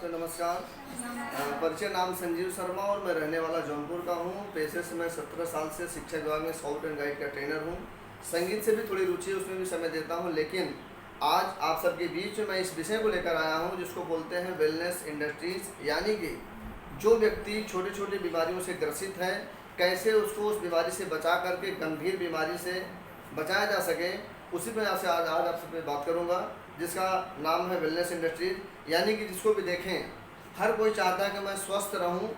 आपसे नमस्कार। परिचय नाम संजीव शर्मा और मैं रहने वाला जौनपुर का हूँ। पेशे से मैं 17 साल से शिक्षा विभाग में स्काउट एंड गाइड का ट्रेनर हूँ। संगीत से भी थोड़ी रुचि है, उसमें भी समय देता हूँ। लेकिन आज आप सबके बीच में मैं इस विषय को लेकर आया हूँ जिसको बोलते हैं वेलनेस इंडस्ट्रीज़, यानी कि जो व्यक्ति छोटी छोटी बीमारियों से ग्रसित है, कैसे उसको उस बीमारी से बचा करके गंभीर बीमारी से बचाया जा सके, उसी पर आपसे आज आपसे बात करूँगा, जिसका नाम है वेलनेस इंडस्ट्रीज। यानी कि जिसको भी देखें, हर कोई चाहता है कि मैं स्वस्थ रहूं,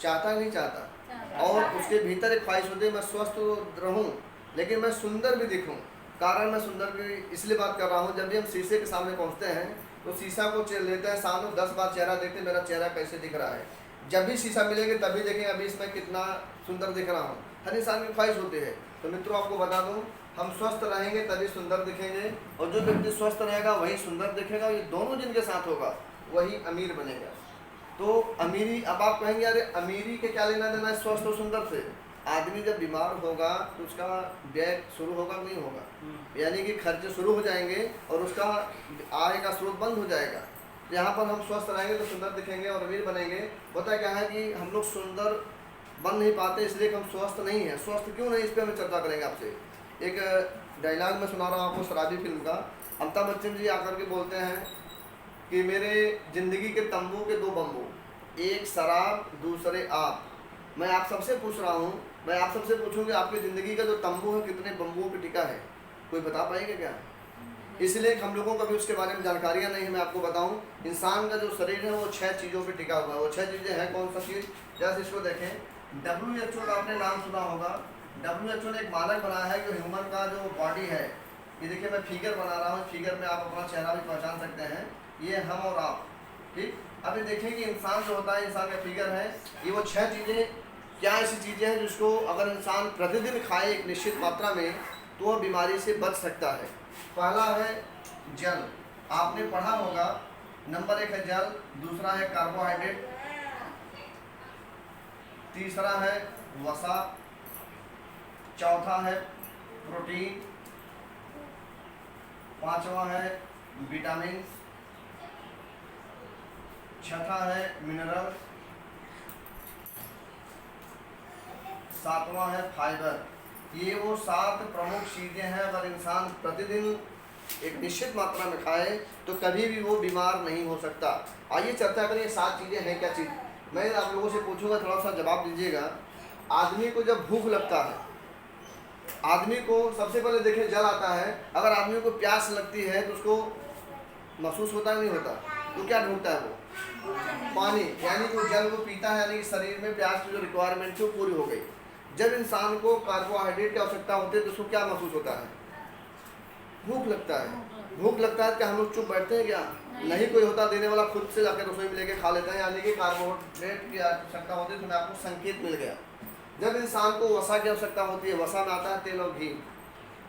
चाहता नहीं चाहता, और उसके भीतर एक ख्वाहिश होती है मैं स्वस्थ रहूं लेकिन मैं सुंदर भी दिखूं। कारण मैं सुंदर की इसलिए बात कर रहा हूं, जब भी हम शीशे के सामने पहुंचते हैं तो शीशा को लेते हैं सामने, 10 बार चेहरा देखते हैं मेरा चेहरा कैसे दिख रहा है। जब भी शीशा मिलेंगे तभी देखें अभी इसमें कितना सुंदर दिख रहा हूँ। हर इंसान की ख्वाहिश होती है। तो मित्रों, आपको बता दूँ, हम स्वस्थ रहेंगे तभी सुंदर दिखेंगे, और जो व्यक्ति स्वस्थ रहेगा वही सुंदर दिखेगा। ये दोनों जिनके साथ होगा वही अमीर बनेगा। तो अमीरी, अब आप कहेंगे अरे अमीरी के क्या लेना देना है स्वस्थ और सुंदर से। आदमी जब बीमार होगा तो उसका व्यय शुरू होगा नहीं होगा, यानी कि खर्चे शुरू हो जाएंगे और उसका आय का स्रोत बंद हो जाएगा। यहाँ पर हम स्वस्थ रहेंगे तो सुंदर दिखेंगे और अमीर बनेंगे। होता क्या है कि हम लोग सुंदर बन नहीं पाते, इसलिए कि हम स्वस्थ नहीं हैं। स्वस्थ क्यों नहीं, इस पर हम चर्चा करेंगे आपसे। एक डायलॉग में सुना रहा हूँ आपको, शराबी फिल्म का। अमिताभ बच्चन जी आकर के बोलते हैं कि मेरे ज़िंदगी के तंबू के दो बम्बू, एक शराब दूसरे आप। मैं आप सबसे पूछ रहा हूँ, मैं आप सबसे पूछूँ कि आपकी ज़िंदगी का जो तंबू है कितने बम्बुओं पर टिका है, कोई बता पाएगा क्या? इसलिए हम लोगों को भी उसके बारे में जानकारियाँ नहीं है। मैं आपको बताऊँ, इंसान का जो शरीर है वो 6 चीज़ों पर टिका हुआ है। वो 6 चीज़ें हैं कौन सा चीज़? जैसे इसको देखें, WHO का आपने नाम सुना होगा। WHO ने एक मानक बनाया है कि ह्यूमन का जो बॉडी है, ये देखिए मैं फिगर बना रहा हूँ, फिगर में आप अपना चेहरा भी पहचान सकते हैं, ये हम और आप, ठीक। अब ये देखें कि इंसान जो होता है, इंसान का फिगर है, ये वो 6 चीज़ें क्या ऐसी चीज़ें हैं जिसको अगर इंसान प्रतिदिन खाए एक निश्चित मात्रा में तो वह बीमारी से बच सकता है। पहला है जल, आपने पढ़ा होगा। नंबर 1 है जल, दूसरा है कार्बोहाइड्रेट, तीसरा है वसा, चौथा है प्रोटीन, पांचवा है विटामिन, छठा है मिनरल, सातवां है फाइबर। ये वो 7 प्रमुख चीज़ें हैं। अगर इंसान प्रतिदिन एक निश्चित मात्रा में खाए तो कभी भी वो बीमार नहीं हो सकता। आइए चर्चा करें, ये 7 चीज़ें हैं क्या चीज़। मैं आप लोगों से पूछूंगा, थोड़ा सा जवाब दीजिएगा। आदमी को जब भूख लगता है, आदमी को सबसे पहले देखें जल आता है। अगर आदमी को प्यास लगती है तो उसको महसूस होता है नहीं होता, तो क्या ढूंढता है वो? पानी, यानी कि वो जल को पीता है, यानी कि शरीर में प्यास की जो रिक्वायरमेंट थी वो पूरी हो गई। जब इंसान को कार्बोहाइड्रेट की आवश्यकता होती है तो उसको क्या महसूस होता है? भूख लगता है। भूख लगता है, क्या हम लोग चुप बैठते हैं क्या? नहीं, कोई होता देने वाला, खुद से जाकर रसोई में लेके खा लेते हैं। यानी कि कार्बोहाइड्रेट की आवश्यकता होती है, तो मैं आपको संकेत मिल गया। जब इंसान को वसा की आवश्यकता होती है, वसा में आता है तेल और घी।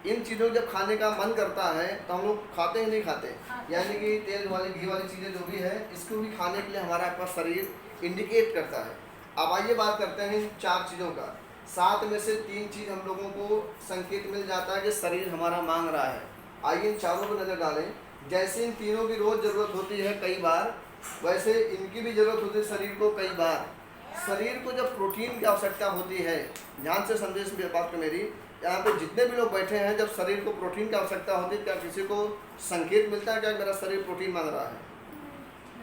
इन चीज़ों को जब खाने का मन करता है तो हम लोग खाते ही नहीं खाते, यानी कि तेल वाली घी वाली चीज़ें जो भी है, इसको भी खाने के लिए हमारा आपका शरीर इंडिकेट करता है। अब आइए बात करते हैं इन 4 चीज़ों का। 7 में से 3 चीज़ हम लोगों को संकेत मिल जाता है कि शरीर हमारा मांग रहा है। आइए इन चारों पर नज़र डालें। जैसे इन तीनों की रोज़ ज़रूरत होती है कई बार, वैसे इनकी भी ज़रूरत होती है शरीर को कई बार। शरीर को जब प्रोटीन की आवश्यकता होती है, ध्यान से संदेश में बात को मेरी, यहाँ पे जितने भी लोग बैठे हैं, जब शरीर को प्रोटीन की आवश्यकता होती है, क्या किसी को संकेत मिलता है क्या मेरा शरीर प्रोटीन मांग रहा है?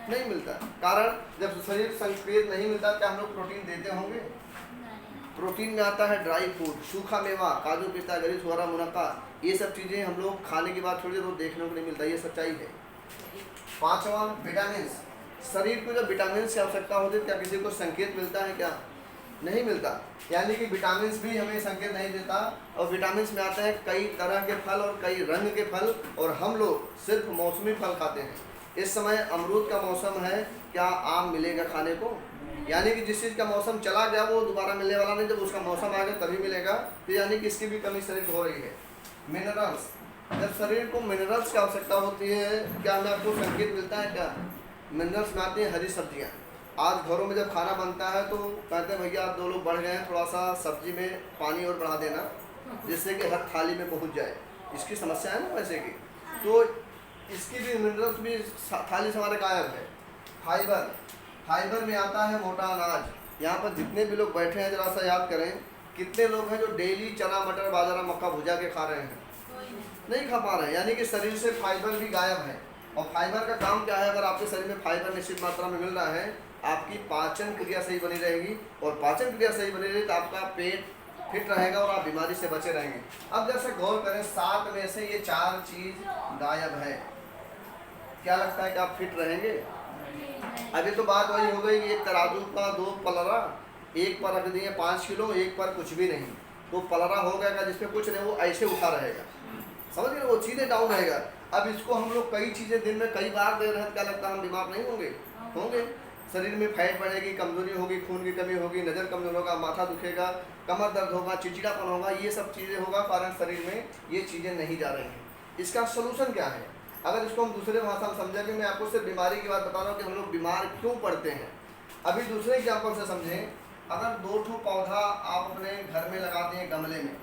नहीं मिलता। कारण जब शरीर संकेत नहीं मिलता, क्या हम लोग प्रोटीन देते होंगे? प्रोटीन में आता है ड्राई फूड, सूखा मेवा, काजू पिस्ता गरी छोरा मुनक्का, ये सब चीज़ें हम लोग खाने के बाद थोड़ी देर देखने को नहीं मिलता, ये सच्चाई है। 5वां विटामिन, शरीर को जब विटामिन की आवश्यकता होती है, क्या किसी को संकेत मिलता है क्या? नहीं मिलता। यानी कि विटामिन भी हमें संकेत नहीं देता। और विटामिन में आते हैं कई तरह के फल और कई रंग के फल, और हम लोग सिर्फ मौसमी फल खाते हैं। इस समय अमरूद का मौसम है, क्या आम मिलेगा खाने को? यानी कि जिस चीज़ का मौसम चला गया वो दोबारा मिलने वाला नहीं, जब उसका मौसम आएगा तभी मिलेगा। तो यानी कि इसकी भी कमी शरीर को हो रही है। मिनरल्स, जब शरीर को मिनरल्स की आवश्यकता होती है, क्या हमें आपको संकेत मिलता है क्या? मिनरल्स में आती हैं हरी सब्जियाँ। आज घरों में जब खाना बनता है तो कहते हैं भैया आप 2 लोग बढ़ गए हैं, थोड़ा सा सब्जी में पानी और बढ़ा देना, जिससे कि हर थाली में पहुंच जाए। इसकी समस्या है ना वैसे की, तो इसकी भी मिनरल्स भी थाली से हमारे गायब है। फाइबर, फाइबर में आता है मोटा अनाज। यहाँ पर जितने भी लोग बैठे हैं जरा सा याद करें, कितने लोग हैं जो डेली चना मटर बाजरा मक्का भुजा के खा रहे हैं? नहीं खा पा रहे हैं, यानी कि शरीर से फाइबर भी गायब है। और फाइबर का काम क्या है? अगर आपके शरीर में फाइबर निश्चित मात्रा में मिल रहा है, आपकी पाचन क्रिया सही बनी रहेगी, और पाचन क्रिया सही बनी रहेगी तो आपका पेट फिट रहेगा और आप बीमारी से बचे रहेंगे। अब जैसे गौर करें, 7 में से ये 4 चीज गायब है, क्या लगता है कि आप फिट रहेंगे? अभी तो बात वही हो गई कि एक तराजू का 2 पलड़ा, एक पर रख दिए 5 किलो, एक पर कुछ भी नहीं, तो पलड़ा हो गया जिसमें कुछ नहीं, वो ऐसे उठा रहेगा, समझ गए? वो सीधे डाउन रहेगा। अब इसको हम लोग कई चीज़ें दिन में कई बार दे रहे हैं, क्या लगता है हम बीमार नहीं होंगे? होंगे। शरीर में फैट बढ़ेगी, कमजोरी होगी, खून की कमी होगी, नज़र कमजोर होगा, माथा दुखेगा, कमर दर्द होगा, चिड़चिड़ापन होगा, ये सब चीज़ें होगा, कारण शरीर में ये चीज़ें नहीं जा रही हैं। इसका सोल्यूशन क्या है? अगर इसको हम दूसरे भाषा में समझेंगे, मैं आपको सिर्फ बीमारी की बात बता रहा हूँ कि हम लोग बीमार क्यों पड़ते हैं। अभी दूसरे एग्जाम्पल से समझें, अगर 2 ठो पौधा आप अपने घर में लगाते हैं गमले में,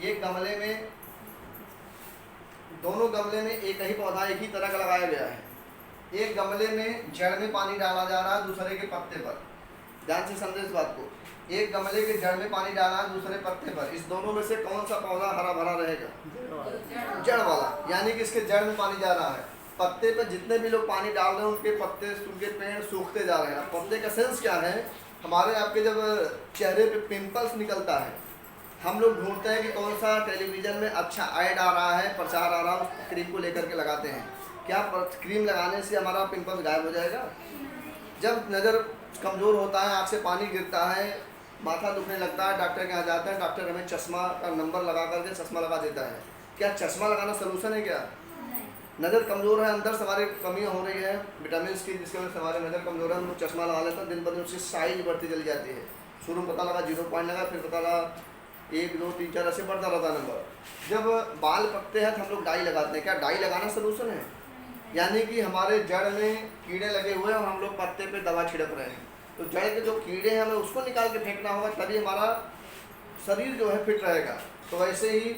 एक गमले में, दोनों गमले में एक ही पौधा एक ही तरह का लगाया गया है, एक गमले में जड़ में पानी डाला जा रहा है, दूसरे के पत्ते पर, ध्यान से समझे इस बात को, एक गमले के जड़ में पानी डाला है, दूसरे पत्ते पर, इस दोनों में से कौन सा पौधा हरा भरा रहेगा? जड़ वाला, यानी कि इसके जड़ में पानी जा रहा है। पत्ते पे जितने भी लोग पानी डाल रहे हैं उनके पत्ते, उनके पेड़ सूखते जा रहे हैं। पत्ते का सेंस क्या है? हमारे आपके जब चेहरे पे पिंपल्स निकलता है, हम लोग ढूंढते हैं कि कौन सा टेलीविज़न में अच्छा ऐड आ रहा है, प्रचार आ रहा है, उस क्रीम को लेकर के लगाते हैं। क्या क्रीम लगाने से हमारा पिंपल्स गायब हो जाएगा? जब नज़र कमज़ोर होता है, आँख से पानी गिरता है, माथा दुखने लगता है, डॉक्टर के यहाँ जाते हैं, डॉक्टर हमें चश्मा का नंबर लगा करके चश्मा लगा देता है। क्या चश्मा लगाना सलूशन है क्या? नज़र कमज़ोर है, अंदर से हमारी कमियाँ हो रही है विटामिन की, जिसकी वजह से हमारे नज़र कमज़ोर है, हम लोग चश्मा लगा लेते हैं, दिन ब दिन उसकी साइज बढ़ती चली जाती है। शुरू में पता लगा 0 पॉइंट लगा, फिर पता लगा 1 2 3 4 ऐसे बढ़ता रहता है नंबर। जब बाल पकते हैं तो हम लोग डाई लगाते हैं, क्या डाई लगाना सलूशन है? यानी कि हमारे जड़ में कीड़े लगे हुए हैं और हम लोग पत्ते पे दवा छिड़क रहे हैं, तो जड़ के जो कीड़े हैं हमें उसको निकाल के फेंकना होगा, तभी हमारा शरीर जो है फिट रहेगा। तो वैसे ही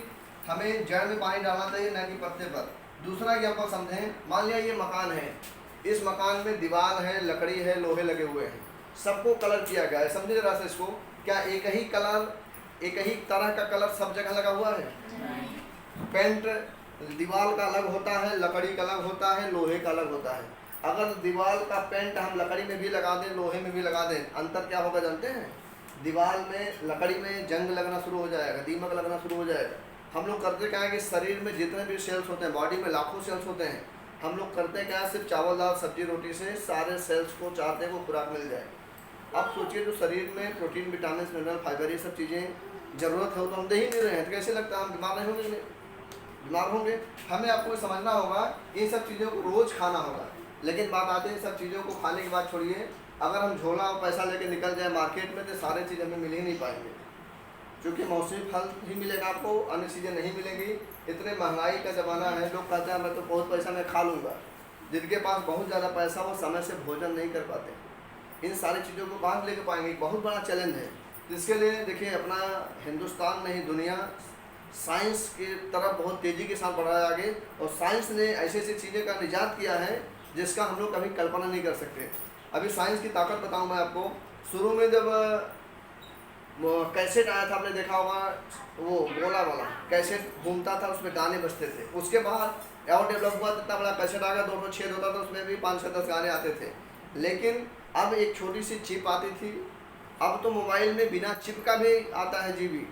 हमें जड़ में पानी डालना चाहिए, न कि पत्ते पर। दूसरा एग्जाम्पल समझें, मान लिया ये मकान है, इस मकान में दीवार है, लकड़ी है, लोहे लगे हुए हैं, सबको कलर किया गया है, समझे जरा से इसको। क्या एक ही कलर, एक ही तरह का कलर सब जगह लगा हुआ है? पेंट दीवार का अलग होता है, लकड़ी का अलग होता है, लोहे का अलग होता है। अगर दीवार का पेंट हम लकड़ी में भी लगा दें, लोहे में भी लगा दें, अंतर क्या होगा जानते हैं? दीवार में, लकड़ी में जंग लगना शुरू हो जाएगा, दीमक लगना शुरू हो जाएगा। हम लोग करते क्या है कि शरीर में जितने भी सेल्स होते हैं, बॉडी में लाखों सेल्स होते हैं, हम लोग करते क्या है, सिर्फ चावल दाल सब्जी रोटी से सारे सेल्स को चाहते हैं वो खुराक मिल जाए। अब सोचिए, जो शरीर में प्रोटीन, विटामिन, मिनरल, फाइबर, ये सब चीज़ें ज़रूरत है, वो तो हम दे ही नहीं रहे हैं, तो कैसे लगता है हम बीमार नहीं होंगे? बीमार होंगे। हमें आपको समझना होगा, इन सब चीज़ों को रोज़ खाना होगा। लेकिन बात आती है, इन सब चीज़ों को खाने के बाद छोड़िए, अगर हम झोला और पैसा लेके निकल जाए मार्केट में, तो सारे चीज़ हमें मिल ही नहीं पाएंगे, क्योंकि मौसमी फल ही मिलेगा आपको, अन्य चीज़ें नहीं मिलेंगी। इतने महंगाई का ज़माना है, लोग कहते हैं मैं तो बहुत पैसा मैं खा लूँगा। जिनके पास बहुत ज़्यादा पैसा, वो समय से भोजन नहीं कर पाते। इन सारी चीज़ों को कहाँ ले कर पाएंगे? बहुत बड़ा चैलेंज है। जिसके लिए देखिए, अपना हिंदुस्तान नहीं, दुनिया साइंस की तरफ बहुत तेज़ी के साथ बढ़ रहा है आगे, और साइंस ने ऐसी ऐसी चीज़ें का निजात किया है जिसका हम लोग कभी कल्पना नहीं कर सकते। अभी साइंस की ताकत बताऊँ मैं आपको। शुरू में जब वो कैसेट आया था, आपने देखा होगा, वो गोला वाला कैसेट घूमता था, उसमें गाने बजते थे। उसके बाद और डेवलप हुआ, इतना बड़ा कैसेट आ गया, 2 छेद होता था, उसमें भी 5 से 10 गाने आते थे। लेकिन अब एक छोटी सी चिप आती थी, अब तो मोबाइल में बिना चिप का भी आता है जीबी,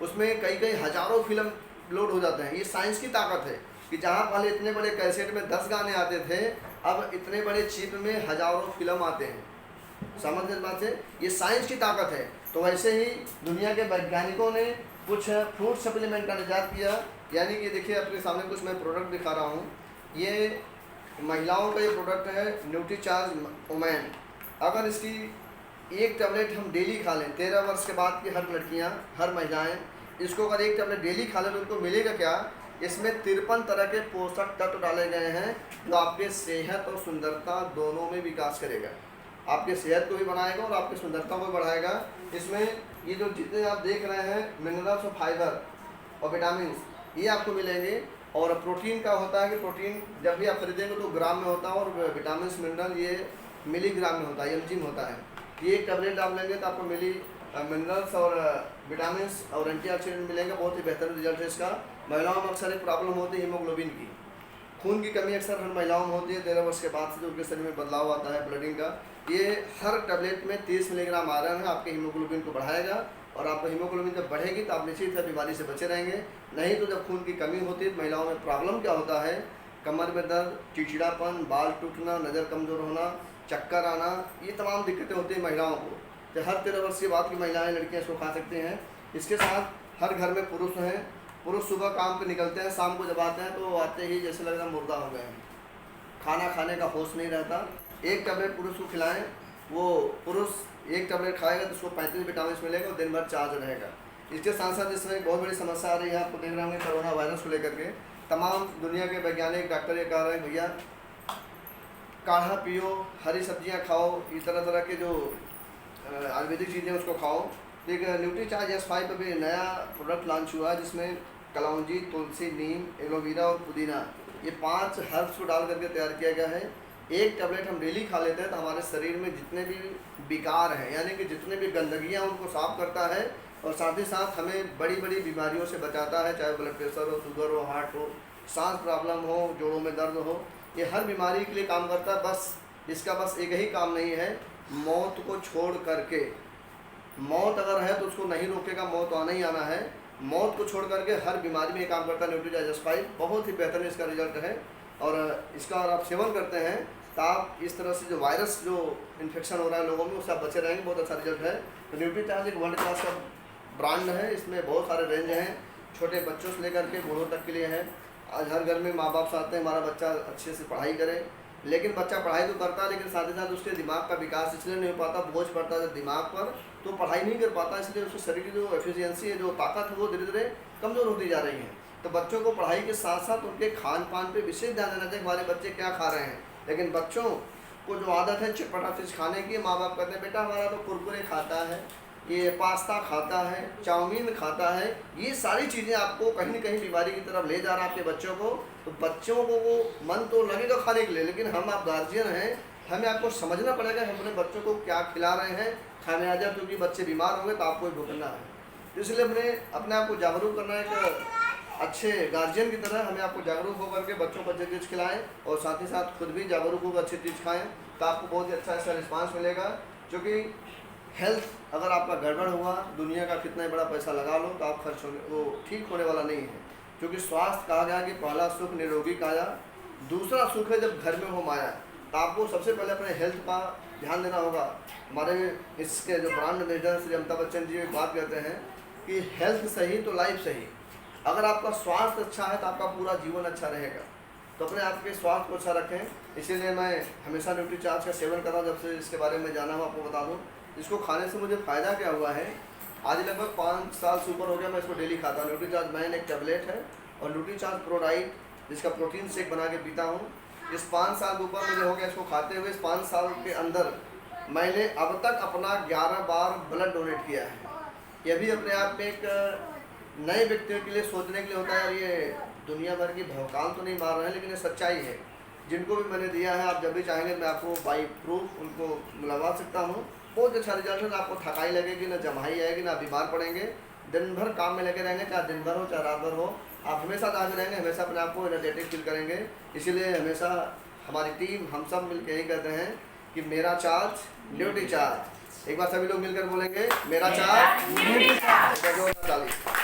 उसमें कई कई हज़ारों फिल्म लोड हो जाते हैं। ये साइंस की ताकत है कि जहाँ पहले इतने बड़े कैसेट में 10 गाने आते थे, अब इतने बड़े चिप में हज़ारों फिल्म आते हैं। समझ इस बात से, ये साइंस की ताकत है। तो वैसे ही दुनिया के वैज्ञानिकों ने कुछ फ्रूट सप्लीमेंट का निजात किया। यानी कि देखिए, अपने सामने कुछ मैं प्रोडक्ट दिखा रहा हूँ, ये महिलाओं का ये प्रोडक्ट है, न्यूट्रीचार्ज वुमेन। अगर इसकी एक टैबलेट हम डेली खा लें, 13 वर्ष के बाद की हर लड़कियाँ, हर महिलाएँ इसको अगर एक टैबलेट डेली खा लें, तो उनको मिलेगा क्या? इसमें 53 तरह के पोषक तत्व डाले गए हैं, जो आपके सेहत और सुंदरता दोनों में विकास करेगा। आपके सेहत को भी बनाएगा और आपकी सुंदरता को भी बढ़ाएगा। इसमें ये जो जितने आप देख रहे हैं मिनरल्स और फाइबर और विटामिन, ये आपको मिलेंगे। और प्रोटीन का होता है कि प्रोटीन जब भी आप खरीदेंगे तो ग्राम में होता है, और विटामिन मिनरल ये मिलीग्राम में होता है, एमजी में होता है। ये एक टैबलेट आप लेंगे तो आपको मिनरल्स और विटामिन और एंटीऑक्सीडेंट मिलेंगे। बहुत ही बेहतर रिजल्ट है इसका। महिलाओं में अक्सर एक प्रॉब्लम होती है हीमोग्लोबिन की, खून की कमी अक्सर हर महिलाओं में होती है 13 वर्ष के बाद से, जो उनके शरीर में बदलाव आता है ब्लडिंग का। ये हर टैबलेट में 30 मिलीग्राम आयरन है, आपके हीमोग्लोबिन को बढ़ाएगा। और आपको हीमोग्लोबिन जब बढ़ेगी तो आप निश्चित है बीमारी से बचे रहेंगे। नहीं तो जब खून की कमी होती है तो महिलाओं में प्रॉब्लम क्या होता है, कमर में दर्द, चिड़चिड़ापन, बाल टूटना, नज़र कमज़ोर होना, चक्कर आना, ये तमाम दिक्कतें होती हैं महिलाओं को। तो हर 13 वर्ष के बाद की महिलाएं, लड़कियां इसको खा सकती हैं। इसके साथ हर घर में पुरुष हैं, पुरुष सुबह काम पे निकलते हैं, शाम को जब आते हैं तो आते ही जैसे लग रहा मुर्दा हो गए हैं, खाना खाने का होश नहीं रहता। एक टैबलेट पुरुष को खिलाएं, वो पुरुष एक टैबलेट खाएगा तो उसको 35 विटामिन मिलेगा और दिन भर चार्ज रहेगा। इसके साथ साथ इसमें एक बहुत बड़ी समस्या आ रही है, आपको देख रहे होंगे कोरोना वायरस को लेकर के तमाम दुनिया के वैज्ञानिक डॉक्टर ये कह रहे हैं भैया काढ़ा पियो, हरी सब्जियां खाओ, इस तरह तरह के जो आयुर्वेदिक चीज़ें उसको खाओ। एक न्यूट्रीचार्ज S5 पर भी नया प्रोडक्ट लॉन्च हुआ है जिसमें कलौंजी, तुलसी, नीम, एलोवेरा और पुदीना, ये 5 हर्ब्स को डाल करके तैयार किया गया है। एक टैबलेट हम डेली खा लेते हैं तो हमारे शरीर में जितने भी विकार हैं, यानी कि जितने भी गंदगियाँ उनको साफ करता है और साथ ही साथ हमें बड़ी बड़ी बीमारियों से बचाता है, चाहे ब्लड प्रेशर हो, शुगर हो, हार्ट हो, सांस प्रॉब्लम हो, जोड़ों में दर्द हो, ये हर बीमारी के लिए काम करता है। बस इसका बस एक ही काम नहीं है, मौत को छोड़ करके, मौत अगर है तो उसको नहीं रोकेगा, मौत आना ही आना है। मौत को छोड़ करके हर बीमारी में ये काम करता है न्यूट्रीचार्ज S5। बहुत ही बेहतरीन इसका रिजल्ट है और इसका अगर आप सेवन करते हैं तो आप इस तरह से जो वायरस जो इन्फेक्शन हो रहा है लोगों में उससे आप बचे रहेंगे। बहुत अच्छा रिजल्ट है। तो न्यूट्रीचार्ज एक वर्ल्ड क्लास का ब्रांड है, इसमें बहुत सारे रेंज हैं, छोटे बच्चों से लेकर के बूढ़ों तक के लिए है। आज हर घर में माँ बाप चाहते हैं हमारा बच्चा अच्छे से पढ़ाई करे, लेकिन बच्चा पढ़ाई तो करता है लेकिन साथ ही साथ उसके दिमाग का विकास इसलिए नहीं हो पाता, बोझ पड़ता है दिमाग पर, तो पढ़ाई नहीं कर पाता, इसलिए उसके शरीर की जो एफिशिएंसी है, जो ताकत है, वो धीरे धीरे कमज़ोर होती जा रही है। तो बच्चों को पढ़ाई के साथ साथ उनके खान पान पे विशेष ध्यान देना चाहिए, हमारे बच्चे क्या खा रहे हैं। लेकिन बच्चों को जो आदत है चटपटा चीज़ खाने की, माँ बाप कहते हैं बेटा हमारा तो कुरकुरे खाता है, ये पास्ता खाता है, चाउमीन खाता है, ये सारी चीज़ें आपको कहीं न कहीं बीमारी की तरफ ले जा रहा है आपके बच्चों को। तो बच्चों को वो मन तो लगेगा खाने के लिए, लेकिन हम आप गार्जियन हैं, हमें आपको समझना पड़ेगा हम अपने बच्चों को क्या खिला रहे हैं। खाने आ जाए क्योंकि बच्चे बीमार होंगे तो आपको ही भुगतना है। इसलिए अपने आप को जागरूक करना है, एक अच्छे गार्जियन की तरह हमें आपको जागरूक होकर के बच्चों को अच्छी चीज़ खिलाएँ और साथ ही साथ खुद भी जागरूक होकर अच्छी चीज़ खाएँ, तो आपको बहुत ही अच्छा इसका रिस्पांस मिलेगा। क्योंकि हेल्थ अगर आपका गड़बड़ हुआ, दुनिया का कितना बड़ा पैसा लगा लो तो आप खर्च होने वो ठीक होने वाला नहीं है। क्योंकि स्वास्थ्य कहा गया कि पहला सुख निरोगी काया, दूसरा सुख है जब घर में हो माया। तो आपको सबसे पहले अपने हेल्थ का ध्यान देना होगा। हमारे इसके जो ब्रांड एम्बेसडर श्री अमिताभ बच्चन जी एक बात कहते हैं कि हेल्थ सही तो लाइफ सही। अगर आपका स्वास्थ्य अच्छा है तो आपका पूरा जीवन अच्छा रहेगा। तो अपने आप के स्वास्थ्य को अच्छा रखें। इसीलिए मैं हमेशा न्यूट्रीचार्ज का सेवन कर रहा हूँ। जब से इसके बारे में जाना हो आपको बता दूँ, इसको खाने से मुझे फ़ायदा क्या हुआ है। आज लगभग 5 साल से ऊपर हो गया मैं इसको डेली खाता हूँ। न्यूट्रीचार्ज मैन एक टैबलेट है और न्यूट्रीचार्ज प्रोडाइट जिसका प्रोटीन शेक बना के पीता हूँ। इस 5 साल के ऊपर मुझे हो गया इसको खाते हुए। इस 5 साल के अंदर मैंने अब तक अपना 11 बार ब्लड डोनेट किया है। यह भी अपने आप में एक नए व्यक्तियों के लिए सोचने के लिए होता है। ये दुनिया भर की भौकाल तो नहीं मार रहे हैं, लेकिन ये सच्चाई है। जिनको भी मैंने दिया है, आप जब भी चाहेंगे मैं आपको बाई प्रूफ उनको मिलवा सकता हूँ। बहुत अच्छा रिजल्ट है। ना आपको थकाई लगेगी, ना जमाई आएगी, ना बीमार पड़ेंगे। दिन भर काम में लगे रहेंगे, चाहे दिन भर हो चाहे रात भर हो, आप हमेशा ताज़े रहेंगे, हमेशा अपने आप को एनर्जेटिक फील करेंगे। इसीलिए हमेशा हमारी टीम हम सब मिलकर यही कहते हैं कि मेरा चार्ज न्यूट्रीचार्ज। एक बार सभी लोग मिलकर बोलेंगे मेरा चार्ज न्यूट्रीचार्ज।